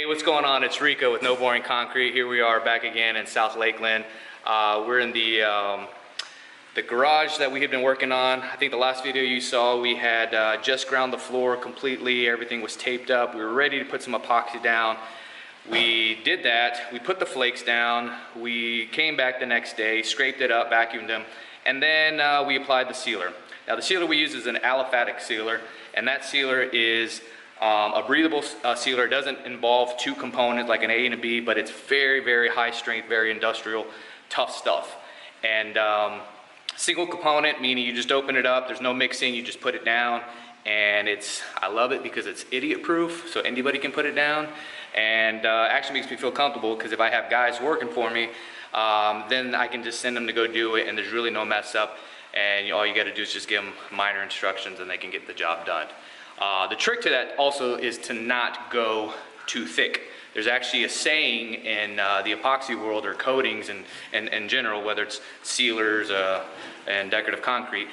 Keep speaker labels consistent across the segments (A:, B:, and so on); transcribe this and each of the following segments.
A: Hey, what's going on? It's Rico with No Boring Concrete. Here we are back again in South Lakeland. We're in the garage that we had been working on. I think the last video you saw, we had just ground the floor completely. Everything was taped up. We were ready to put some epoxy down. We did that. We put the flakes down. We came back the next day, scraped it up, vacuumed them, and then we applied the sealer. Now the sealer we use is an aliphatic sealer, and that sealer is a breathable sealer. It doesn't involve two components like an A and a B, but it's very, very high strength, very industrial, tough stuff. And single component, meaning you just open it up, there's no mixing, you just put it down, and I love it because it's idiot proof, so anybody can put it down, and actually makes me feel comfortable because if I have guys working for me, then I can just send them to go do it and there's really no mess up, and all you got to do is just give them minor instructions and they can get the job done. The trick to that also is to not go too thick. There's actually a saying in the epoxy world, or coatings in general, whether it's sealers and decorative concrete,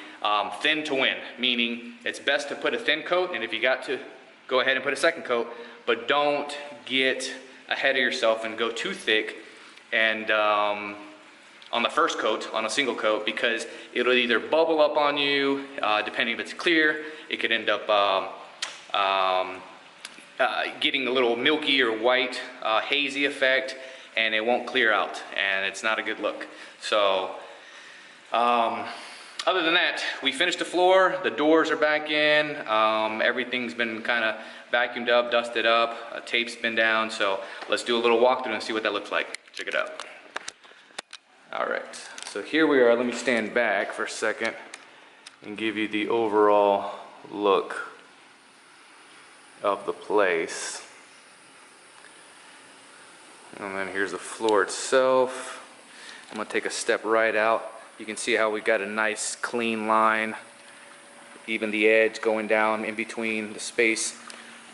A: thin to win, meaning it's best to put a thin coat, and if you got to, go ahead and put a second coat, but don't get ahead of yourself and go too thick and on the first coat, on a single coat, because it'll either bubble up on you, depending if it's clear, it could end up getting a little milky or white, hazy effect, and it won't clear out, and it's not a good look. So, other than that, we finished the floor, the doors are back in, everything's been kind of vacuumed up, dusted up, tape's been down, so let's do a little walkthrough and see what that looks like. Check it out. Alright, so here we are. Let me stand back for a second and give you the overall look of the place. And then here's the floor itself. I'm going to take a step right out. You can see how we got a nice clean line, even the edge going down in between the space,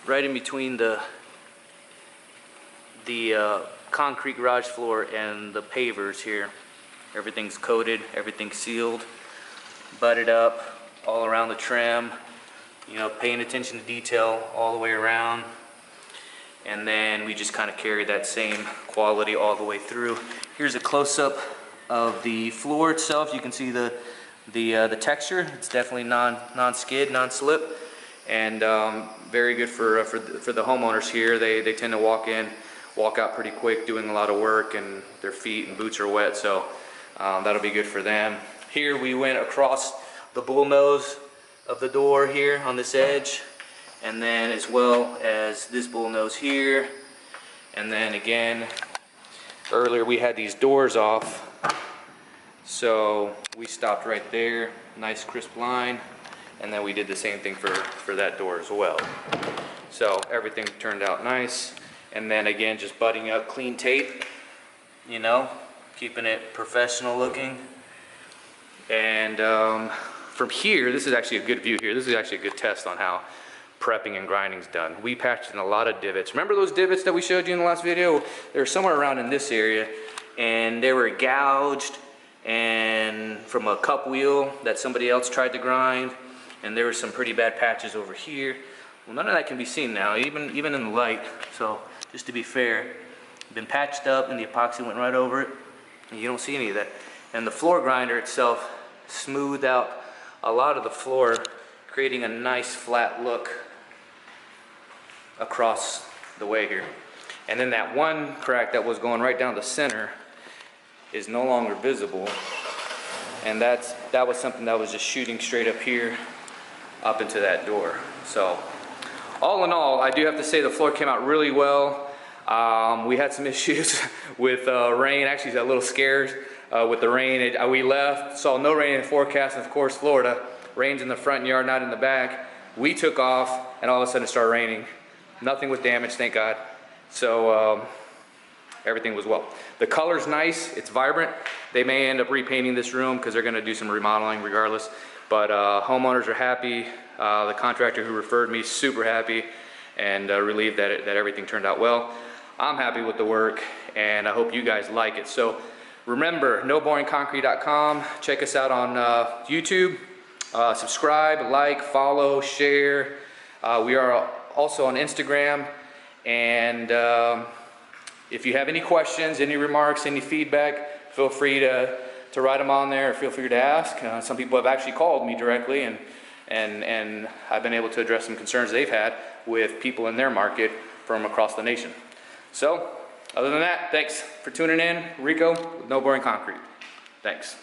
A: right in between the concrete garage floor and the pavers here. Everything's coated, everything's sealed, butted up all around the trim, you know, paying attention to detail all the way around. And then we just kind of carry that same quality all the way through. Here's a close-up of the floor itself. You can see the texture. It's definitely non-skid, non-slip, and very good for the homeowners here. They tend to walk out pretty quick, doing a lot of work, and their feet and boots are wet, so that'll be good for them. Here we went across the bull nose of the door here on this edge, and then as well as this bull nose here, and then again earlier we had these doors off, so we stopped right there, nice crisp line, and then we did the same thing for that door as well. So everything turned out nice, and then again just butting up clean tape, you know, keeping it professional looking. And from here, this is actually a good view here. This is actually a good test on how prepping and grinding is done. We patched in a lot of divots. Remember those divots that we showed you in the last video? They were somewhere around in this area, and they were gouged and from a cup wheel that somebody else tried to grind, and there were some pretty bad patches over here. Well, none of that can be seen now, even in the light. So just to be fair, been patched up and the epoxy went right over it, and you don't see any of that. And the floor grinder itself smoothed out a lot of the floor, creating a nice flat look across the way here. And then that one crack that was going right down the center is no longer visible, and that was something that was just shooting straight up here up into that door. So all in all, I do have to say the floor came out really well. We had some issues with rain. Actually, got a little scared with the rain. We left, saw no rain in the forecast, and of course Florida, rains in the front yard, not in the back. We took off, and all of a sudden it started raining. Nothing was damaged, thank God. So everything was well. The color's nice, it's vibrant. They may end up repainting this room because they're gonna do some remodeling regardless. But homeowners are happy. The contractor who referred me, super happy, and relieved that everything turned out well. I'm happy with the work, and I hope you guys like it. So remember, noboringconcrete.com. Check us out on YouTube. Subscribe, like, follow, share. We are also on Instagram And if you have any questions, any remarks, any feedback, feel free to write them on there, or feel free to ask. Some people have actually called me directly, and I've been able to address some concerns they've had with people in their market from across the nation. So, other than that, thanks for tuning in. Rico with No Boring Concrete. Thanks.